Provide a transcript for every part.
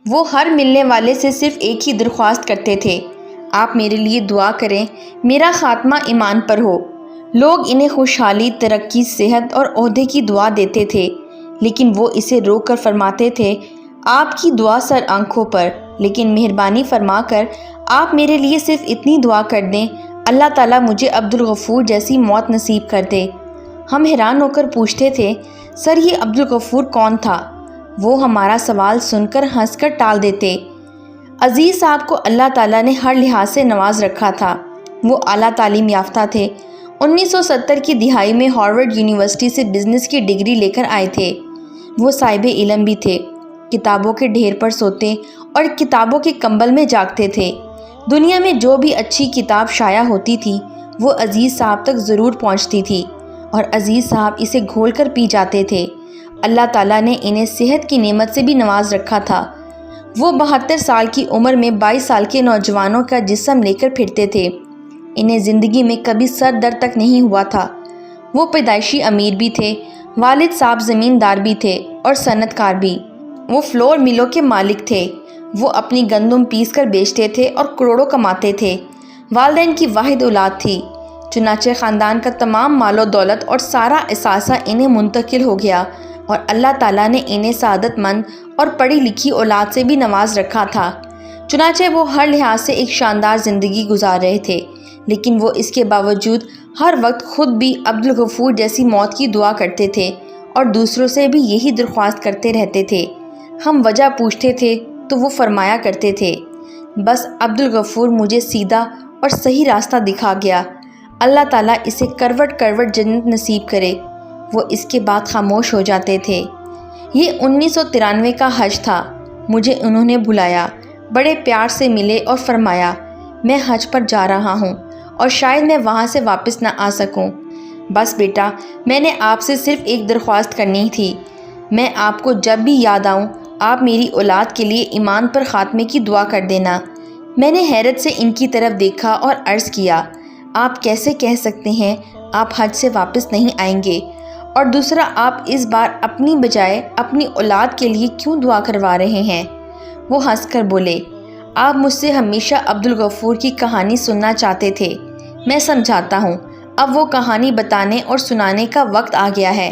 وہ ہر ملنے والے سے صرف ایک ہی درخواست کرتے تھے، آپ میرے لیے دعا کریں، میرا خاتمہ ایمان پر ہو۔ لوگ انہیں خوشحالی، ترقی، صحت اور عہدے کی دعا دیتے تھے، لیکن وہ اسے روک کر فرماتے تھے، آپ کی دعا سر آنکھوں پر، لیکن مہربانی فرما کر آپ میرے لیے صرف اتنی دعا کر دیں، اللہ تعالیٰ مجھے عبدالغفور جیسی موت نصیب کر دے۔ ہم حیران ہو کر پوچھتے تھے، سر یہ عبدالغفور کون تھا؟ وہ ہمارا سوال سن کر ہنس کر ٹال دیتے۔ عزیز صاحب کو اللہ تعالیٰ نے ہر لحاظ سے نواز رکھا تھا۔ وہ اعلیٰ تعلیم یافتہ تھے۔ 1970 کی دہائی میں ہارورڈ یونیورسٹی سے بزنس کی ڈگری لے کر آئے تھے۔ وہ صاحب علم بھی تھے، کتابوں کے ڈھیر پر سوتے اور کتابوں کے کمبل میں جاگتے تھے۔ دنیا میں جو بھی اچھی کتاب شائع ہوتی تھی وہ عزیز صاحب تک ضرور پہنچتی تھی، اور عزیز صاحب اسے گھول کر پی جاتے تھے۔ اللہ تعالیٰ نے انہیں صحت کی نعمت سے بھی نواز رکھا تھا۔ وہ 72 سال کی عمر میں 22 سال کے نوجوانوں کا جسم لے کر پھرتے تھے۔ انہیں زندگی میں کبھی سر درد تک نہیں ہوا تھا۔ وہ پیدائشی امیر بھی تھے، والد صاحب زمیندار بھی تھے اور صنعت کار بھی۔ وہ فلور ملوں کے مالک تھے۔ وہ اپنی گندم پیس کر بیچتے تھے اور کروڑوں کماتے تھے۔ والدین کی واحد اولاد تھی، چنانچہ خاندان کا تمام مال و دولت اور سارا اثاثہ انہیں منتقل ہو گیا، اور اللہ تعالیٰ نے انہیں سعادت مند اور پڑھی لکھی اولاد سے بھی نواز رکھا تھا۔ چنانچہ وہ ہر لحاظ سے ایک شاندار زندگی گزار رہے تھے، لیکن وہ اس کے باوجود ہر وقت خود بھی عبدالغفور جیسی موت کی دعا کرتے تھے اور دوسروں سے بھی یہی درخواست کرتے رہتے تھے۔ ہم وجہ پوچھتے تھے تو وہ فرمایا کرتے تھے، بس عبدالغفور مجھے سیدھا اور صحیح راستہ دکھا گیا، اللہ تعالیٰ اسے کروٹ کروٹ جنت نصیب کرے۔ وہ اس کے بعد خاموش ہو جاتے تھے۔ یہ 1993 کا حج تھا۔ مجھے انہوں نے بلایا، بڑے پیار سے ملے اور فرمایا، میں حج پر جا رہا ہوں اور شاید میں وہاں سے واپس نہ آ سکوں۔ بس بیٹا، میں نے آپ سے صرف ایک درخواست کرنی تھی، میں آپ کو جب بھی یاد آؤں آپ میری اولاد کے لیے ایمان پر خاتمے کی دعا کر دینا۔ میں نے حیرت سے ان کی طرف دیکھا اور عرض کیا، آپ کیسے کہہ سکتے ہیں آپ حج سے واپس نہیں آئیں گے؟ اور دوسرا، آپ اس بار اپنی بجائے اپنی اولاد کے لیے کیوں دعا کروا رہے ہیں؟ وہ ہنس کر بولے، آپ مجھ سے ہمیشہ عبدالغفور کی کہانی سننا چاہتے تھے، میں سمجھاتا ہوں، اب وہ کہانی بتانے اور سنانے کا وقت آ گیا ہے۔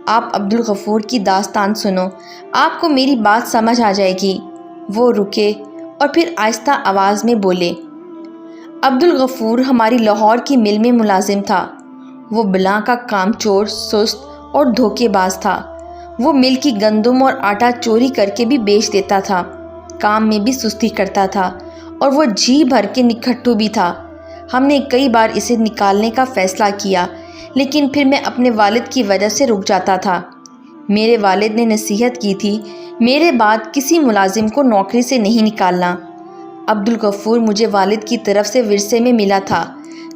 آپ عبدالغفور کی داستان سنو، آپ کو میری بات سمجھ آ جائے گی۔ وہ رکے اور پھر آہستہ آواز میں بولے، عبدالغفور ہماری لاہور کی مل میں ملازم تھا۔ وہ بلاں کا کام چور، سست اور دھوکے باز تھا۔ وہ مل کی گندم اور آٹا چوری کر کے بھی بیچ دیتا تھا، کام میں بھی سستی کرتا تھا، اور وہ جی بھر کے نکھٹو بھی تھا۔ ہم نے کئی بار اسے نکالنے کا فیصلہ کیا، لیکن پھر میں اپنے والد کی وجہ سے رک جاتا تھا۔ میرے والد نے نصیحت کی تھی، میرے بعد کسی ملازم کو نوکری سے نہیں نکالنا۔ عبدالغفور مجھے والد کی طرف سے ورثے میں ملا تھا،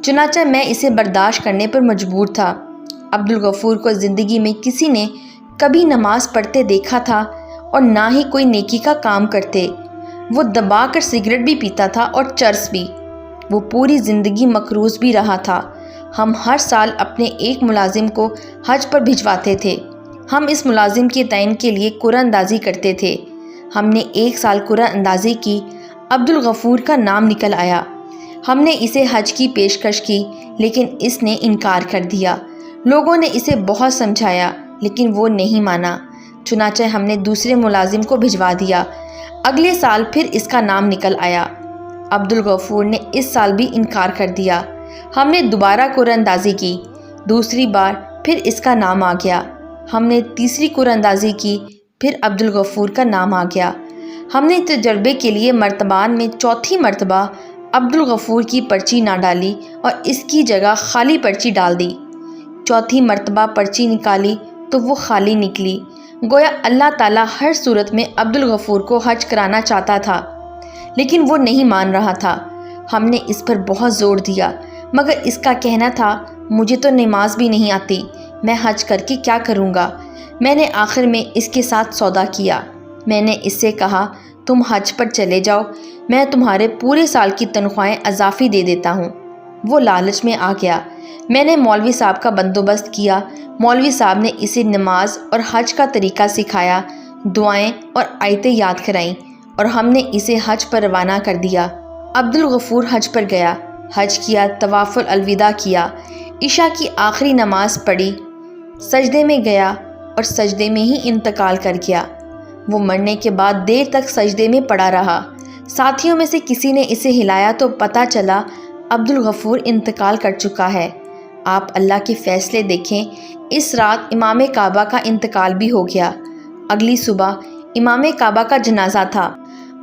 چنانچہ میں اسے برداشت کرنے پر مجبور تھا۔ عبدالغفور کو زندگی میں کسی نے کبھی نماز پڑھتے دیکھا تھا اور نہ ہی کوئی نیکی کا کام کرتے۔ وہ دبا کر سگریٹ بھی پیتا تھا اور چرس بھی۔ وہ پوری زندگی مقروض بھی رہا تھا۔ ہم ہر سال اپنے ایک ملازم کو حج پر بھجواتے تھے۔ ہم اس ملازم کے تعین کے لیے قرعہ اندازی کرتے تھے۔ ہم نے 1 سال قرعہ اندازی کی، عبدالغفور کا نام نکل آیا۔ ہم نے اسے حج کی پیشکش کی، لیکن اس نے انکار کر دیا۔ لوگوں نے اسے بہت سمجھایا، لیکن وہ نہیں مانا۔ چنانچہ ہم نے دوسرے ملازم کو بھجوا دیا۔ اگلے سال پھر اس کا نام نکل آیا۔ عبدالغفور نے اس سال بھی انکار کر دیا۔ ہم نے دوبارہ قرعہ اندازی کی، دوسری بار پھر اس کا نام آ گیا۔ ہم نے تیسری قرعہ اندازی کی، پھر عبدالغفور کا نام آ گیا۔ ہم نے تجربے کے لیے مرتبان میں چوتھی مرتبہ عبدالغفور کی پرچی نہ ڈالی اور اس کی جگہ خالی پرچی ڈال دی۔ چوتھی مرتبہ پرچی نکالی تو وہ خالی نکلی، گویا اللہ تعالیٰ ہر صورت میں عبدالغفور کو حج کرانا چاہتا تھا، لیکن وہ نہیں مان رہا تھا۔ ہم نے اس پر بہت زور دیا، مگر اس کا کہنا تھا، مجھے تو نماز بھی نہیں آتی، میں حج کر کے کیا کروں گا؟ میں نے آخر میں اس کے ساتھ سودا کیا۔ میں نے اس سے کہا، تم حج پر چلے جاؤ، میں تمہارے پورے سال کی تنخواہیں اضافی دے دیتا ہوں۔ وہ لالچ میں آ گیا۔ میں نے مولوی صاحب کا بندوبست کیا۔ مولوی صاحب نے اسے نماز اور حج کا طریقہ سکھایا، دعائیں اور آیتیں یاد کرائیں، اور ہم نے اسے حج پر روانہ کر دیا۔ عبدالغفور حج پر گیا، حج کیا، طواف الوداع کیا، عشاء کی آخری نماز پڑھی، سجدے میں گیا اور سجدے میں ہی انتقال کر گیا۔ وہ مرنے کے بعد دیر تک سجدے میں پڑا رہا۔ ساتھیوں میں سے کسی نے اسے ہلایا تو پتہ چلا عبدالغفور انتقال کر چکا ہے۔ آپ اللہ کے فیصلے دیکھیں، اس رات امام کعبہ کا انتقال بھی ہو گیا۔ اگلی صبح امام کعبہ کا جنازہ تھا۔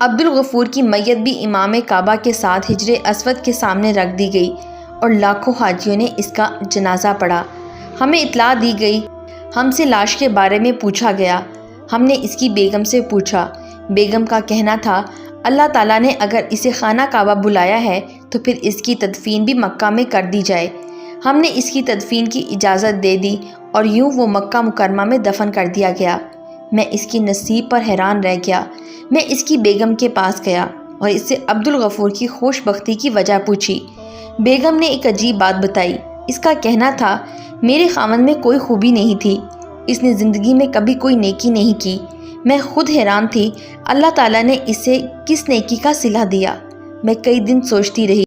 عبدالغفور کی میت بھی امام کعبہ کے ساتھ حجر اسود کے سامنے رکھ دی گئی اور لاکھوں حاجیوں نے اس کا جنازہ پڑھا۔ ہمیں اطلاع دی گئی، ہم سے لاش کے بارے میں پوچھا گیا۔ ہم نے اس کی بیگم سے پوچھا۔ بیگم کا کہنا تھا اللہ تعالیٰ نے اگر اسے خانہ کعبہ بلایا ہے تو پھر اس کی تدفین بھی مکہ میں کر دی جائے۔ ہم نے اس کی تدفین کی اجازت دے دی اور یوں وہ مکہ مکرمہ میں دفن کر دیا گیا۔ میں اس کی نصیب پر حیران رہ گیا۔ میں اس کی بیگم کے پاس گیا اور اس سے عبدالغفور کی خوش بختی کی وجہ پوچھی۔ بیگم نے ایک عجیب بات بتائی۔ اس کا کہنا تھا میرے خاوند میں کوئی خوبی نہیں تھی، اس نے زندگی میں کبھی کوئی نیکی نہیں کی۔ میں خود حیران تھی اللہ تعالیٰ نے اسے کس نیکی کا صلہ دیا۔ میں کئی دن سوچتی رہی،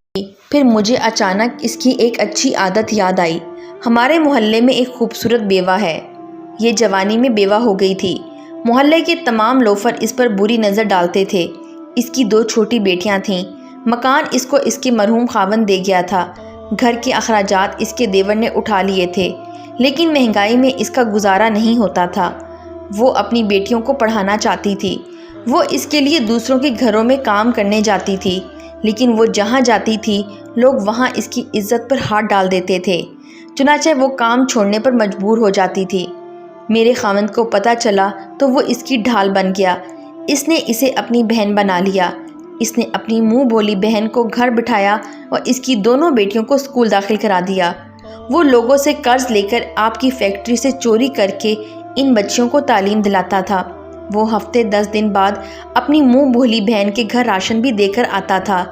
پھر مجھے اچانک اس کی ایک اچھی عادت یاد آئی۔ ہمارے محلے میں ایک خوبصورت بیوہ ہے، یہ جوانی میں بیوہ ہو گئی تھی۔ محلے کے تمام لوفر اس پر بری نظر ڈالتے تھے۔ اس کی 2 چھوٹی بیٹیاں تھیں۔ مکان اس کو اس کے مرحوم خاوند دے گیا تھا۔ گھر کے اخراجات اس کے دیور نے اٹھا لیے تھے، لیکن مہنگائی میں اس کا گزارا نہیں ہوتا تھا۔ وہ اپنی بیٹیوں کو پڑھانا چاہتی تھی۔ وہ اس کے لیے دوسروں کے گھروں میں کام کرنے جاتی تھی، لیکن وہ جہاں جاتی تھی لوگ وہاں اس کی عزت پر ہاتھ ڈال دیتے تھے، چنانچہ وہ کام چھوڑنے پر مجبور ہو جاتی تھی۔ میرے خاوند کو پتہ چلا تو وہ اس کی ڈھال بن گیا۔ اس نے اسے اپنی بہن بنا لیا۔ اس نے اپنی منہ بولی بہن کو گھر بٹھایا اور اس کی دونوں بیٹیوں کو اسکول داخل کرا دیا۔ وہ لوگوں سے قرض لے کر آپ کی فیکٹری سے چوری کر کے ان بچیوں کو تعلیم دلاتا تھا۔ وہ ہفتے 10 دن بعد اپنی منہ بولی بہن کے گھر راشن بھی دے کر آتا تھا،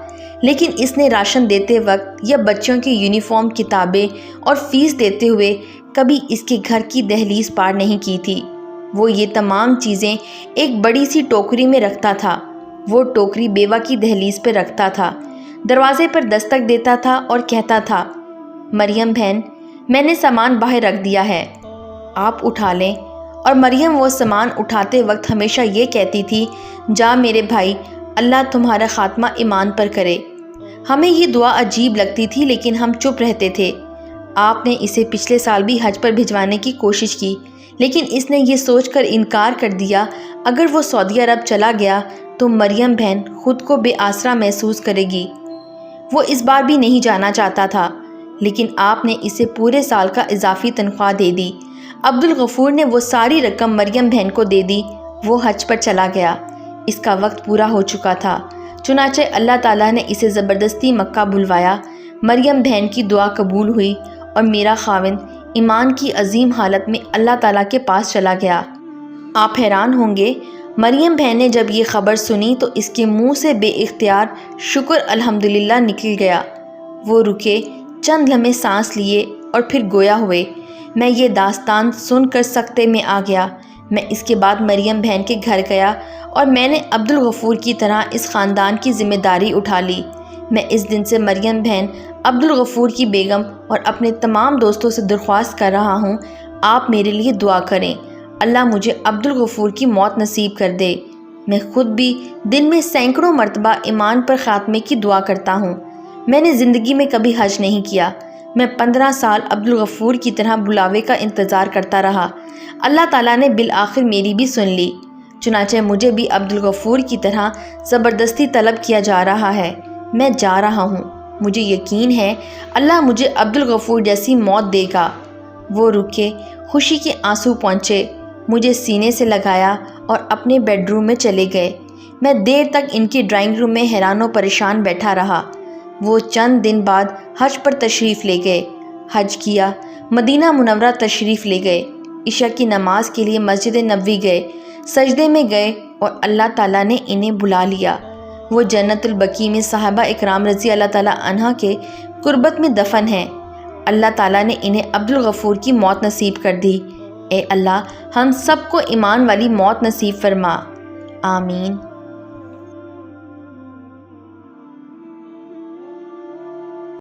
لیکن اس نے راشن دیتے وقت یا بچوں کی یونیفارم، کتابیں اور فیس دیتے ہوئے کبھی اس کے گھر کی دہلیز پار نہیں کی تھی۔ وہ یہ تمام چیزیں ایک بڑی سی ٹوکری میں رکھتا تھا۔ وہ ٹوکری بیوہ کی دہلیز پہ رکھتا تھا، دروازے پر دستک دیتا تھا اور کہتا تھا مریم بہن، میں نے سامان باہر رکھ دیا ہے، آپ اٹھا لیں۔ اور مریم وہ سامان اٹھاتے وقت ہمیشہ یہ کہتی تھی جا میرے بھائی، اللہ تمہارا خاتمہ ایمان پر کرے۔ ہمیں یہ دعا عجیب لگتی تھی لیکن ہم چپ رہتے تھے۔ آپ نے اسے پچھلے سال بھی حج پر بھجوانے کی کوشش کی، لیکن اس نے یہ سوچ کر انکار کر دیا اگر وہ سعودی عرب چلا گیا تو مریم بہن خود کو بے آسرا محسوس کرے گی۔ وہ اس بار بھی نہیں جانا چاہتا تھا، لیکن آپ نے اسے پورے سال کا اضافی تنخواہ دے دی۔ عبدالغفور نے وہ ساری رقم مریم بہن کو دے دی۔ وہ حج پر چلا گیا۔ اس کا وقت پورا ہو چکا تھا، چنانچہ اللہ تعالیٰ نے اسے زبردستی مکہ بلوایا۔ مریم بہن کی دعا قبول ہوئی اور میرا خاوند ایمان کی عظیم حالت میں اللہ تعالیٰ کے پاس چلا گیا۔ آپ حیران ہوں گے، مریم بہن نے جب یہ خبر سنی تو اس کے منہ سے بے اختیار شکر الحمدللہ نکل گیا۔ وہ رکے، چند لمحے سانس لیے اور پھر گویا ہوئے۔ میں یہ داستان سن کر سکتے میں آ گیا۔ میں اس کے بعد مریم بہن کے گھر گیا اور میں نے عبدالغفور کی طرح اس خاندان کی ذمہ داری اٹھا لی۔ میں اس دن سے مریم بہن، عبدالغفور کی بیگم اور اپنے تمام دوستوں سے درخواست کر رہا ہوں آپ میرے لیے دعا کریں، اللہ مجھے عبدالغفور کی موت نصیب کر دے۔ میں خود بھی دن میں سینکڑوں مرتبہ ایمان پر خاتمے کی دعا کرتا ہوں۔ میں نے زندگی میں کبھی حج نہیں کیا۔ میں 15 سال عبدالغفور کی طرح بلاوے کا انتظار کرتا رہا۔ اللہ تعالیٰ نے بالآخر میری بھی سن لی، چنانچہ مجھے بھی عبدالغفور کی طرح زبردستی طلب کیا جا رہا ہے۔ میں جا رہا ہوں، مجھے یقین ہے اللہ مجھے عبدالغفور جیسی موت دے گا۔ وہ رکے، خوشی کے آنسو پہنچے، مجھے سینے سے لگایا اور اپنے بیڈ روم میں چلے گئے۔ میں دیر تک ان کی ڈرائنگ روم میں حیران و پریشان بیٹھا رہا۔ وہ چند دن بعد حج پر تشریف لے گئے، حج کیا، مدینہ منورہ تشریف لے گئے، عشاء کی نماز کے لیے مسجد نبوی گئے، سجدے میں گئے اور اللہ تعالیٰ نے انہیں بلا لیا۔ وہ جنت البقیع میں صحابہ اکرام رضی اللہ تعالیٰ عنہ کے قربت میں دفن ہیں۔ اللہ تعالیٰ نے انہیں عبدالغفور کی موت نصیب کر دی۔ اے اللہ، ہم سب کو ایمان والی موت نصیب فرما، آمین۔